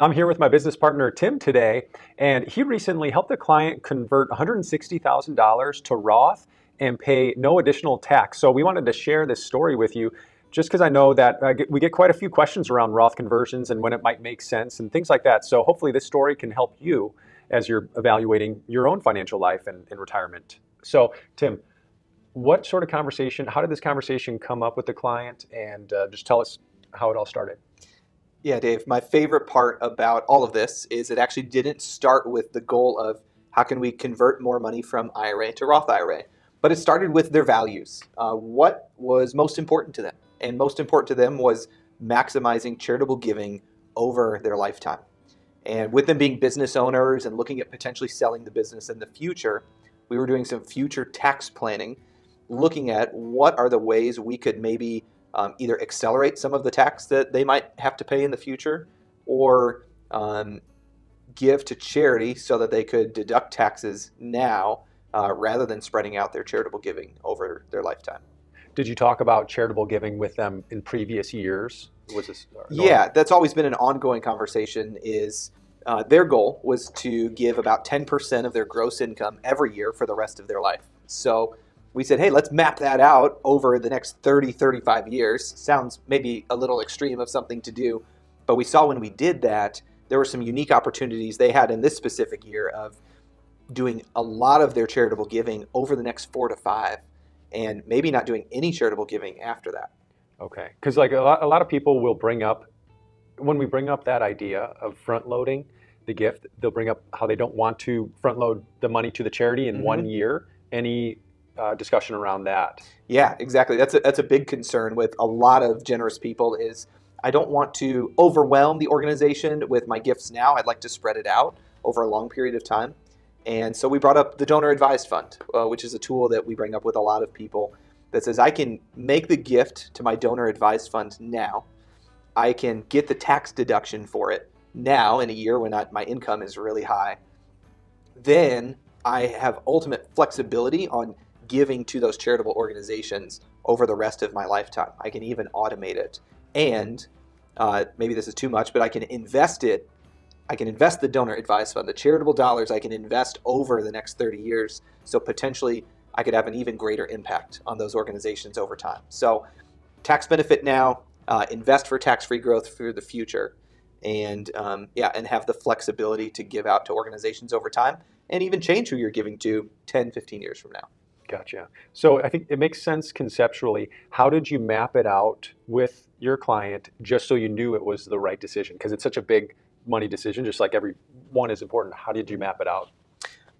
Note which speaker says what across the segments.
Speaker 1: I'm here with my business partner, Tim, today, and he recently helped a client convert $160,000 to Roth and pay no additional tax. So we wanted to share this story with you just because I know that we get quite a few questions around Roth conversions and when it might make sense and things like that. So hopefully this story can help you as you're evaluating your own financial life and retirement. So, Tim, what sort of conversation, how did this conversation come up with the client? And just tell us how it all started.
Speaker 2: Yeah, Dave, my favorite part about all of this is it actually didn't start with the goal of how can we convert more money from IRA to Roth IRA, but it started with their values. What was most important to them? And most important to them was maximizing charitable giving over their lifetime. And with them being business owners and looking at potentially selling the business in the future, we were doing some future tax planning, looking at what are the ways we could maybe either accelerate some of the tax that they might have to pay in the future, or give to charity so that they could deduct taxes now rather than spreading out their charitable giving over their lifetime.
Speaker 1: Did you talk about charitable giving with them in previous years? Was this?
Speaker 2: Yeah, that's always been an ongoing conversation. Is their goal was to give about 10% of their gross income every year for the rest of their life. So we said, hey, let's map that out over the next 30, 35 years. Sounds maybe a little extreme of something to do, but we saw when we did that, there were some unique opportunities they had in this specific year of doing a lot of their charitable giving over the next 4 to 5, and maybe not doing any charitable giving after that.
Speaker 1: Okay, because like a lot of people will bring up, when we bring up that idea of front loading the gift, they'll bring up how they don't want to front load the money to the charity in 1 year. Any discussion around that?
Speaker 2: Yeah, exactly. That's a big concern with a lot of generous people is I don't want to overwhelm the organization with my gifts now. I'd like to spread it out over a long period of time. And so we brought up the donor advised fund, which is a tool that we bring up with a lot of people that says I can make the gift to my donor advised fund now. I can get the tax deduction for it now in a year when my income is really high. Then I have ultimate flexibility on giving to those charitable organizations over the rest of my lifetime. I can even automate it. And maybe this is too much, but I can invest it. I can invest the donor advised fund, the charitable dollars I can invest over the next 30 years. So potentially I could have an even greater impact on those organizations over time. So tax benefit now, invest for tax-free growth for the future, and and have the flexibility to give out to organizations over time and even change who you're giving to 10, 15 years from now.
Speaker 1: Gotcha. So I think it makes sense conceptually. How did you map it out with your client just so you knew it was the right decision? Because it's such a big money decision, just like every one is important. How did you map it out?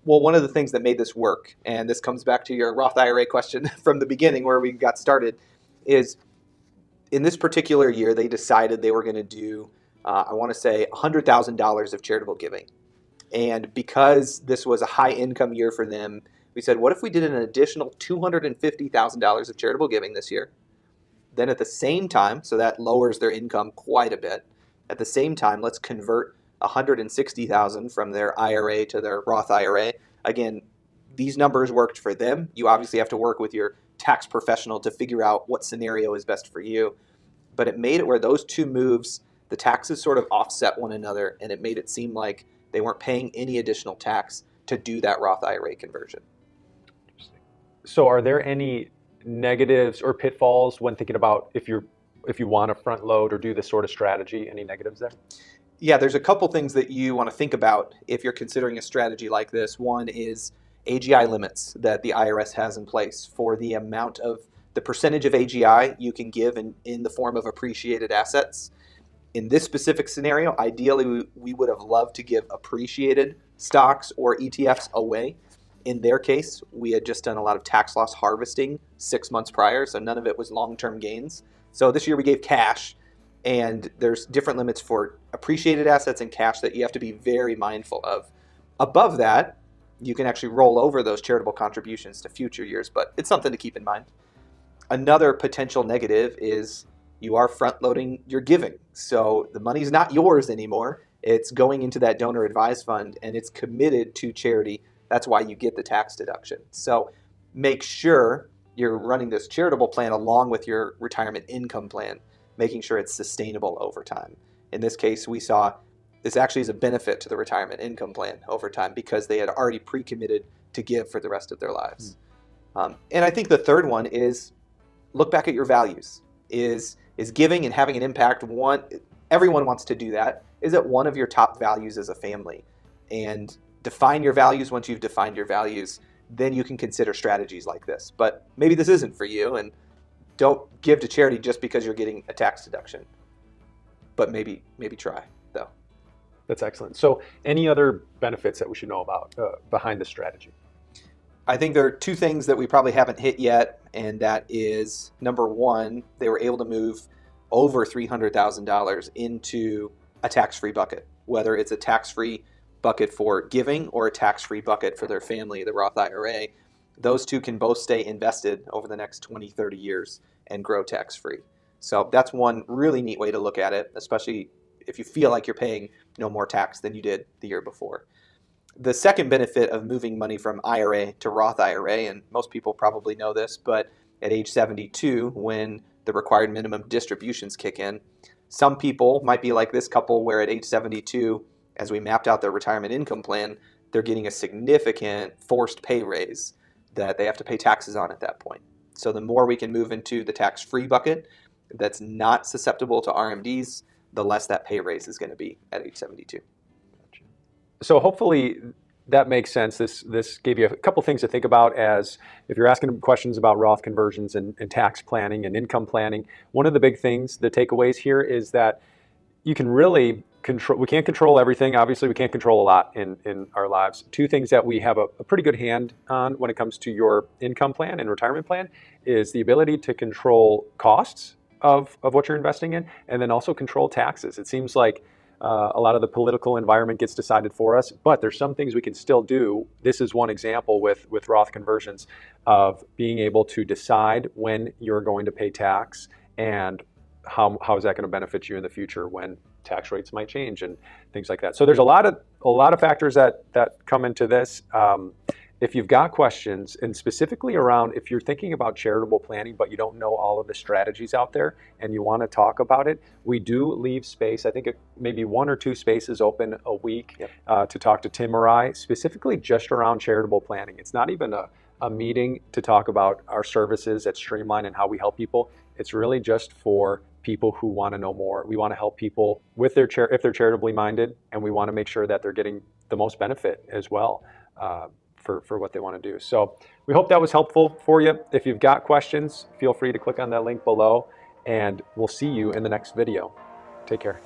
Speaker 2: Well, one of the things that made this work, and this comes back to your Roth IRA question from the beginning where we got started, is in this particular year, they decided they were going to do, I want to say, $100,000 of charitable giving. And because this was a high income year for them, we said, what if we did an additional $250,000 of charitable giving this year? Then at the same time, so that lowers their income quite a bit. At the same time, let's convert $160,000 from their IRA to their Roth IRA. Again, these numbers worked for them. You obviously have to work with your tax professional to figure out what scenario is best for you. But it made it where those two moves, the taxes sort of offset one another, and it made it seem like they weren't paying any additional tax to do that Roth IRA conversion.
Speaker 1: So are there any negatives or pitfalls when thinking about if you want to front load or do this sort of strategy? Any negatives there?
Speaker 2: Yeah, there's a couple things that you want to think about if you're considering a strategy like this. One is AGI limits that the IRS has in place for the amount of the percentage of AGI you can give in the form of appreciated assets. In this specific scenario, ideally, we would have loved to give appreciated stocks or ETFs away. In their case, we had just done a lot of tax loss harvesting 6 months prior, so none of it was long-term gains. So this year we gave cash, and there's different limits for appreciated assets and cash that you have to be very mindful of. Above that, you can actually roll over those charitable contributions to future years, but it's something to keep in mind. Another potential negative is you are front-loading your giving. So the money's not yours anymore. It's going into that donor advised fund, and it's committed to charity. That's why you get the tax deduction. So make sure you're running this charitable plan along with your retirement income plan, making sure it's sustainable over time. In this case, we saw this actually is a benefit to the retirement income plan over time because they had already pre-committed to give for the rest of their lives. And I think the third one is look back at your values. Is giving and having an impact everyone wants to do that. Is it one of your top values as a family? And define your values. Once you've defined your values, then you can consider strategies like this. But maybe this isn't for you, and don't give to charity just because you're getting a tax deduction. But maybe try, though.
Speaker 1: That's excellent. So any other benefits that we should know about behind this strategy?
Speaker 2: I think there are two things that we probably haven't hit yet, and that is, number one, they were able to move over $300,000 into a tax-free bucket, whether it's a tax-free bucket for giving or a tax-free bucket for their family, the Roth IRA. Those two can both stay invested over the next 20, 30 years and grow tax-free. So that's one really neat way to look at it, especially if you feel like you're paying no more tax than you did the year before. The second benefit of moving money from IRA to Roth IRA, and most people probably know this, but at age 72, when the required minimum distributions kick in, some people might be like this couple where at age 72, as we mapped out their retirement income plan, they're getting a significant forced pay raise that they have to pay taxes on at that point. So the more we can move into the tax-free bucket that's not susceptible to RMDs, the less that pay raise is going to be at age 72.
Speaker 1: So hopefully that makes sense. This gave you a couple things to think about as if you're asking questions about Roth conversions and tax planning and income planning. One of the big things, the takeaways here is that you can really control, we can't control everything. Obviously, we can't control a lot in our lives. Two things that we have a pretty good hand on when it comes to your income plan and retirement plan is the ability to control costs of what you're investing in, and then also control taxes. It seems like a lot of the political environment gets decided for us, but there's some things we can still do. This is one example with Roth conversions of being able to decide when you're going to pay tax and how is that going to benefit you in the future when tax rates might change and things like that. So there's a lot of factors that come into this. If you've got questions, and specifically around if you're thinking about charitable planning, but you don't know all of the strategies out there and you want to talk about it, we do leave space. I think maybe 1 or 2 spaces open a week to talk to Tim or I, specifically just around charitable planning. It's not even a meeting to talk about our services at Streamline and how we help people. It's really just for people who want to know more. We want to help people with if they're charitably minded, and we want to make sure that they're getting the most benefit as well. For what they want to do. So we hope that was helpful for you. If you've got questions, feel free to click on that link below, and we'll see you in the next video. Take care.